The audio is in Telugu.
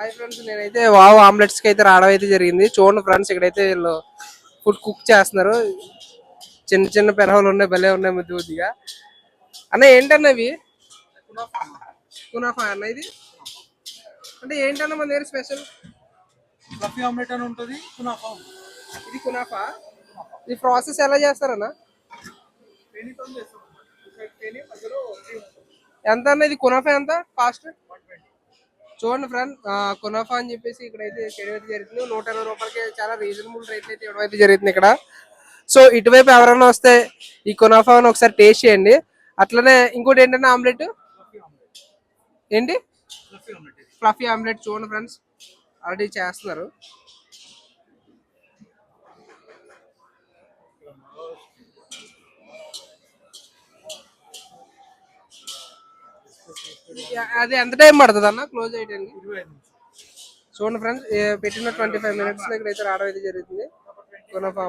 హాయ్ ఫ్రెండ్స్, నేనైతే వావ్ ఆమ్లెట్స్ కి అయితే రావడం అయితే జరిగింది. చూడండి ఫ్రెండ్స్, ఇక్కడైతే వీళ్ళు ఫుడ్ కుక్ చేస్తున్నారు. చిన్న చిన్న పెనహలు ఉన్నాయి, భలే ఉన్నాయి ముద్దు ముద్దుగా. అన్న ఏంటన్న ఇవి? కునాఫా అన్న ఇది? అంటే ఏంటన్న మన దగ్గర స్పెషల్? ఫ్లఫీ ఆమ్లెట్ అని ఉంటుంది. కునాఫా ఇది కునాఫా. ఈ ప్రాసెస్ ఎలా చేస్తారన్న? ఎంత అన్న ఇది కునాఫా? ఎంత కాస్ట్? చూడండి ఫ్రెండ్, కునాఫా అని చెప్పేసి ఇక్కడైతే చేయడం అయితే జరుగుతుంది. 120 రూపాయలకి చాలా రీజనబుల్ రేట్ అయితే ఇవ్వడం అయితే జరుగుతుంది ఇక్కడ. సో ఇటువైపు ఎవరైనా వస్తే ఈ కునాఫాని ఒకసారి టేస్ట్ చేయండి. అట్లనే ఇంకోటి ఏంటంటే ఆమ్లెట్ ఏంటి, ఫ్లఫీ ఆమ్లెట్. చూడండి ఫ్రెండ్స్, ఆల్రెడీ చేస్తున్నారు. అది ఎంత టైం పడుతుంది అన్న క్లోజ్ చేయడానికి? చూడండి ఫ్రెండ్స్, పెట్టిన 25 minutes లో ఇక్కడైతే రావడం అయితే జరుగుతుంది కునాఫా.